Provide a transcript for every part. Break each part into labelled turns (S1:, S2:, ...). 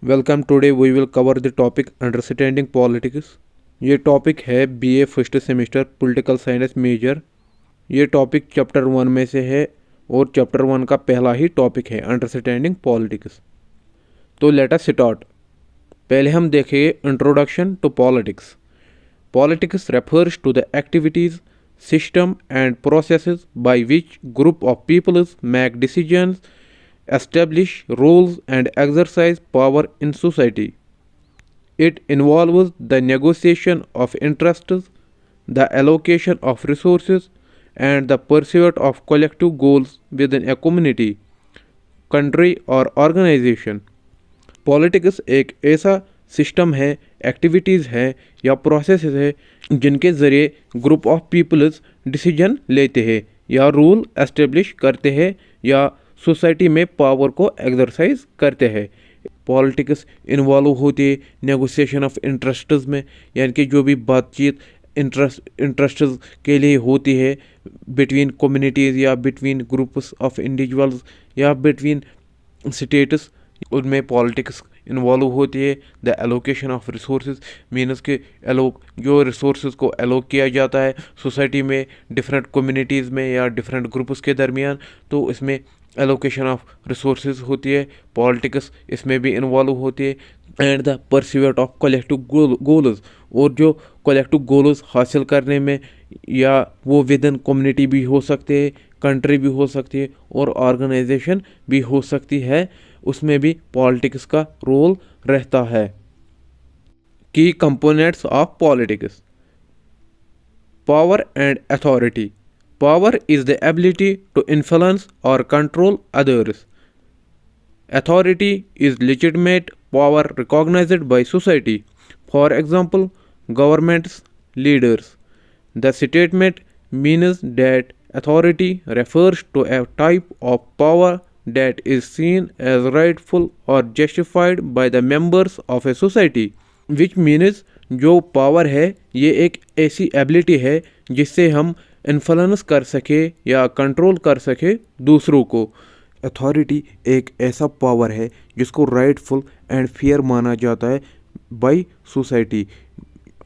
S1: Welcome today we will cover the topic understanding politics. ये topic है BA first semester political science major. ये topic chapter 1 में से है और चैप्टर 1 का पहला ही टॉपिक है अंडरस्टैंडिंग पॉलिटिक्स। तो लेट अस स्टार्ट। पहले हम देखेंगे introduction to politics. Politics refers to the activities system and processes by which group of peoples make decisions, establish roles and exercise power in society. It involves the negotiation of interests, the allocation of resources, and the pursuit of collective goals within a community, country or organization. Politics एक ऐसा system है, activities है या process है जिनके ज़रिए group of peoples decision लेते हैं या रूल एस्टेब्लिश करते हैं या सोसाइटी में पावर को एक्सरसाइज करते हैं। पॉलिटिक्स इन्वॉल्व होती है नेगोशिएशन ऑफ इंटरेस्ट्स में, यानी कि जो भी बातचीत इंटरेस्ट्स के लिए होती है बिटवीन कम्युनिटीज़ या बिटवीन ग्रुप्स ऑफ इंडिविजुअल्स या बिटवीन स्टेट्स, उनमें पॉलिटिक्स इन्वॉल्व होती है। The allocation of resources means के जो रिसोर्सेज को एलोक किया जाता है सोसाइटी में डिफरेंट कम्युनिटीज़ में या डिफरेंट ग्रुप्स के दरमियान, तो इसमें एलोकेशन ऑफ रिसोर्सेज होती है। पॉलिटिक्स इसमें भी इन्वॉल्व होती है। And the pursuit of collective goals, और जो कलेक्टिव गोल्स हासिल करने में या वो विद इन कम्युनिटी भी हो सकते हैं, कंट्री भी हो सकती है और ऑर्गेनाइजेशन भी हो सकती है, उसमें भी पॉलिटिक्स का रोल रहता है। की components of politics. Power and authority. Power is the ability to influence or control others. Authority is legitimate power recognized by society. For example, governments, leaders. The statement means that authority refers to a type of power that is seen as rightful or justified by the members of a society. Which means जो power है ये एक ऐसी ability है जिससे हम influence कर सके या कंट्रोल कर सके दूसरों को। अथॉरिटी एक ऐसा पावर है जिसको राइटफुल एंड फेयर माना जाता है by society.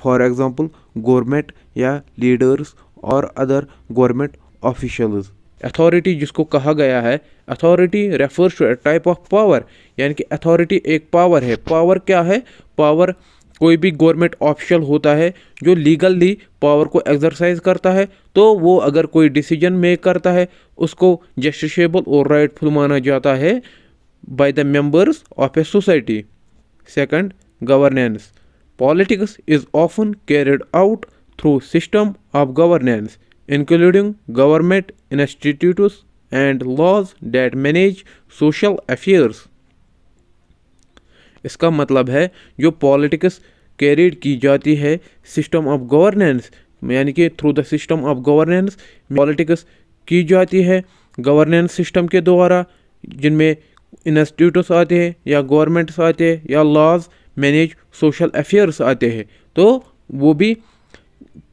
S1: For example government या लीडर्स और अदर गवर्नमेंट ऑफिशियल्स। अथॉरिटी जिसको कहा गया है, authority refers to a type of power, यानी कि अथॉरिटी एक पावर है। पावर क्या है? पावर कोई भी गवर्नमेंट ऑफिशियल होता है जो लीगली पावर को एक्सरसाइज करता है, तो वो अगर कोई डिसीजन मेक करता है उसको जस्टिसेबल और राइटफुल माना जाता है by the members of a society. Second, governance. Politics is often carried out through system of governance including government institutes and laws that manage social affairs. इसका मतलब है जो पॉलिटिक्स कैरिड की जाती है सिस्टम ऑफ गवर्नेंस, यानी कि through the system of governance politics की जाती है गवर्नेंस सिस्टम के द्वारा, जिनमें इंस्टीट्यूट्स आते हैं या गवर्नमेंट्स आते हैं या लॉज मैनेज सोशल अफेयर्स आते हैं, तो वो भी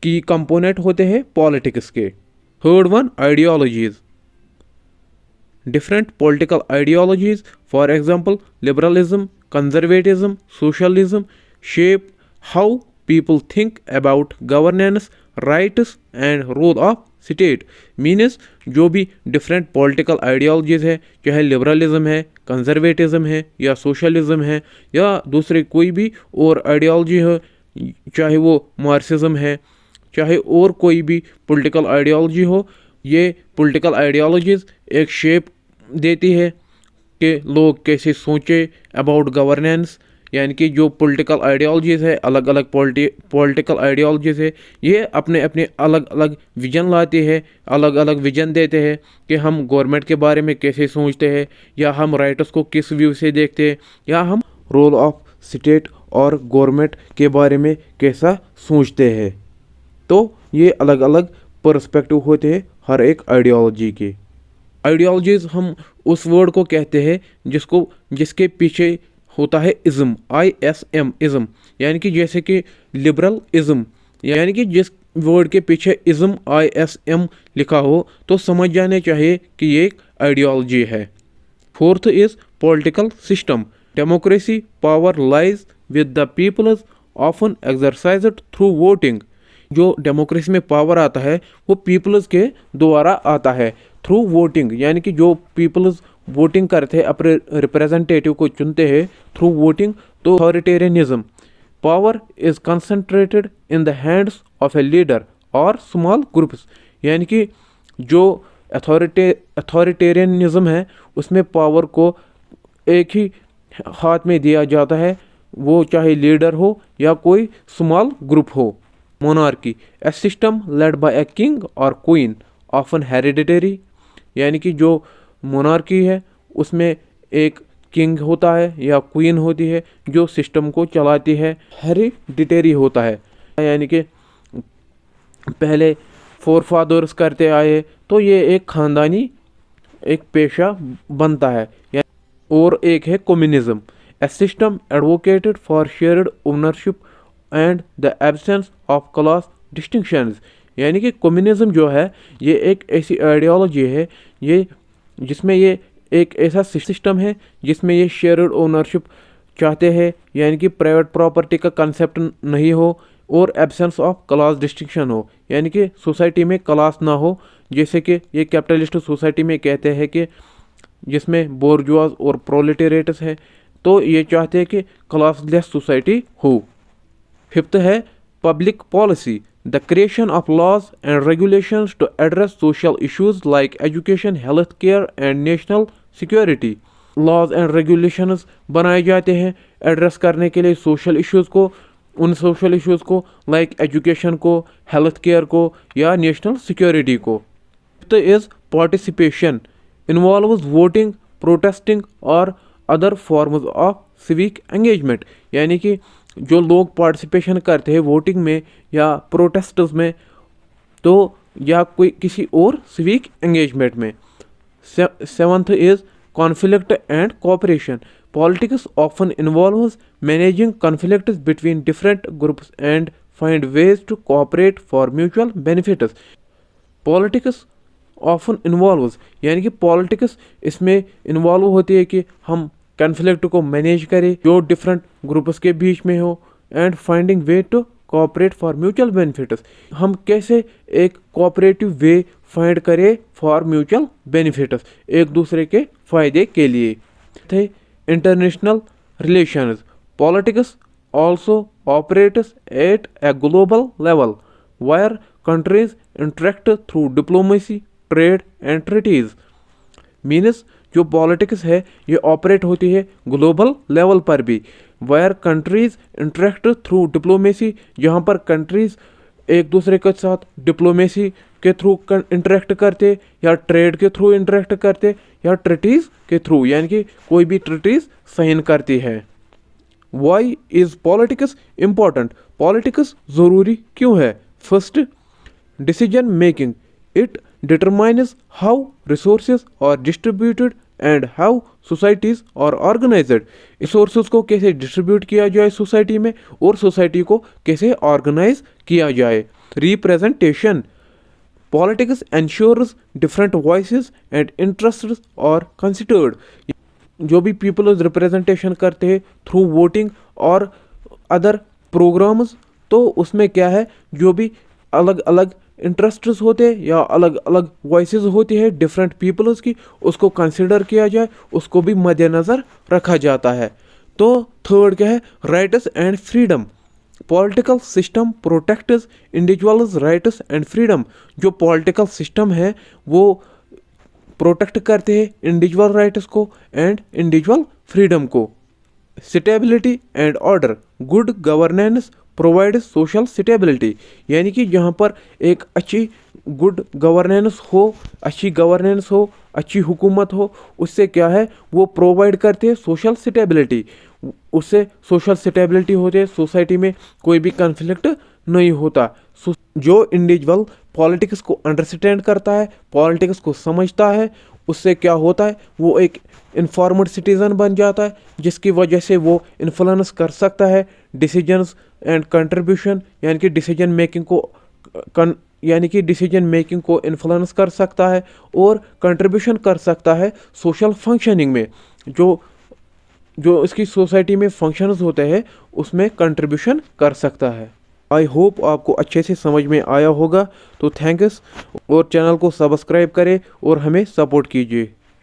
S1: की कंपोनेंट होते हैं पॉलिटिक्स के। Third one, ideologies. Different political ideologies, for example, liberalism, conservatism, socialism, shape how people think about governance, rights and role of state. Means जो भी different political ideologies है, चाहे liberalism है, conservatism है या socialism है या दूसरे कोई भी और ideology है, चाहे वो marxism है, चाहे और कोई भी political ideology हो, ये पॉलिटिकल आइडियोलॉजीज़ एक शेप देती है कि लोग कैसे सोचे अबाउट गवर्नेंस, यानी कि जो पॉलिटिकल आइडियोलॉजीज़ है, अलग अलग पॉलिटिकल आइडियोलॉजीज़ है, ये अपने अपने अलग अलग विजन लाती है, अलग अलग विजन देते हैं कि हम गवर्नमेंट के बारे में कैसे सोचते हैं या हम राइट्स को किस व्यू से देखते हैं या हम रोल ऑफ स्टेट और गवर्नमेंट के बारे में कैसा सोचते हैं। तो ये अलग अलग पर्सपेक्टिव होते हैं हर एक आइडियोलॉजी के। आइडियोलॉजीज़ हम उस वर्ड को कहते हैं जिसके पीछे होता है इज़म, ISM इज़म, यानी कि जैसे कि लिबरल इज़म, यानी कि जिस वर्ड के पीछे इज़म ISM लिखा हो तो समझ जाने चाहिए कि ये एक आइडियोलॉजी है। Fourth is political system. Democracy power lies with the peoples, often exercised through voting. जो डेमोक्रेसी में पावर आता है वो पीपल्स के द्वारा आता है थ्रू वोटिंग, यानी कि जो पीपल्स वोटिंग करते हैं अपने रिप्रेजेंटेटिव को चुनते हैं थ्रू वोटिंग। तो authoritarianism power is concentrated in the hands of a leader और स्मॉल ग्रुप्स, यानी कि जो अथॉरिटेरियनिज्म है उसमें पावर को एक ही हाथ में दिया जाता है, वो चाहे लीडर हो या कोई स्मॉल ग्रुप हो। Monarchy A system led by a king और क्वीन ऑफन हेरिडिटरी, यानी कि जो मोनार्की है उसमें एक किंग होता है या क्वीन होती है जो सिस्टम को चलाती है, हेरिडिटरी होता है, यानी कि पहले फोर फादर्स करते आए तो ये एक खानदानी एक पेशा बनता है। और एक है communism A system advocated for shared ownership and the absence of class distinctions, यानी कि कम्युनिज्म जो है ये एक ऐसी आइडियोलॉजी है ये जिसमें ये एक ऐसा सिस्टम है जिसमें ये शेयर्ड ओनरशिप चाहते हैं, यानी कि प्राइवेट प्रॉपर्टी का कंसेप्ट नहीं हो और एब्सेंस ऑफ क्लास डिस्टिंक्शन हो, यानी कि सोसाइटी में क्लास ना हो, जैसे कि ये कैपिटलिस्ट सोसाइटी में कहते हैं कि जिसमें बोर्जुआज और प्रोलेटेरिएट्स है, तो ये चाहते हैं कि क्लासलेस सोसाइटी हो। फिफ्थ है public policy the creation of laws and regulations to address social issues like education, health care and national security. Laws and regulations बनाए जाते हैं एड्रेस करने के लिए सोशल इश्यूज़ को, उन सोशल इश्यूज़ को लाइक एजुकेशन को, हेल्थ केयर को या नेशनल सिक्योरिटी को। Fifth is participation involves voting, protesting और other forms of civic engagement, यानी कि जो लोग पार्टिसिपेशन करते हैं वोटिंग में या प्रोटेस्ट्स में तो या कोई किसी और सिविक एंगेजमेंट में। Seventh is conflict and cooperation politics often involves managing conflicts between different groups and find ways to cooperate for mutual benefits. Politics often involves, यानी कि पॉलिटिक्स इसमें इन्वॉल्व होती है कि हम कन्फ्लिक्ट को मैनेज करें जो डिफरेंट ग्रुप्स के बीच में हो and finding way to cooperate for mutual benefits, हम कैसे एक कोऑपरेटिव वे फाइंड करें फॉर म्यूचुअल बेनिफिट्स, एक दूसरे के फायदे के लिए। The international relations politics also operates at a global level where countries interact through diplomacy, trade and treaties। Means जो पॉलिटिक्स है ये ऑपरेट होती है ग्लोबल लेवल पर भी, wire countries interact through diplomacy, जहाँ पर कंट्रीज एक दूसरे के साथ डिप्लोमेसी के थ्रू इंटरेक्ट करते या ट्रेड के थ्रू इंटरेक्ट करते या ट्रीटीज़ के थ्रू, यानी कि कोई भी ट्रीटीज़ साइन करती है। Why is politics important, politics ज़रूरी क्यों है? First, decision making, it determines how resources are distributed and how societies are organized। Resources को कैसे डिस्ट्रीब्यूट किया जाए सोसाइटी में और सोसाइटी को कैसे ऑर्गेनाइज किया जाए। Representation politics ensures different voices and interests are considered, जो भी पीपल रिप्रेजेंटेशन करते हैं थ्रू वोटिंग और अदर प्रोग्राम्स, तो उसमें क्या है जो भी अलग अलग इंटरेस्ट्स होते हैं या अलग अलग वॉइसेस होती है डिफरेंट पीपल्स की, उसको कंसिडर किया जाए, उसको भी मद्देनज़र रखा जाता है। तो थर्ड क्या है? Rights and freedom political system protects individuals rights and freedom. जो पॉलिटिकल सिस्टम है वो प्रोटेक्ट करते हैं इंडिविजुअल राइट्स को एंड इंडिविजुअल फ्रीडम को। Stability and order good governance provide social stability, यानी कि जहाँ पर एक अच्छी गुड गवर्नेंस हो, अच्छी गवर्नेंस हो, अच्छी हुकूमत हो, उससे क्या है वो प्रोवाइड करते हैं सोशल स्टेबिलिटी। उससे सोशल स्टेबिलिटी होती है, सोसाइटी में कोई भी कन्फ्लिक्ट नहीं होता। जो इंडिविजुअल पॉलिटिक्स को अंडरस्टैंड करता है, पॉलिटिक्स को समझता है, उससे क्या होता है वो एक इन्फॉर्म्ड सिटीज़न बन जाता है, जिसकी वजह से वो इन्फ्लुएंस कर सकता है डिसीजंस एंड कंट्रीब्यूशन, यानी कि डिसीजन मेकिंग को इन्फ्लुएंस कर सकता है और कंट्रीब्यूशन कर सकता है सोशल फंक्शनिंग में। जो जो इसकी सोसाइटी में फंक्शंस होते हैं उसमें कंट्रीब्यूशन कर सकता है। आई होप आपको अच्छे से समझ में आया होगा। तो थैंक्स, और चैनल को सब्सक्राइब करें और हमें सपोर्ट कीजिए।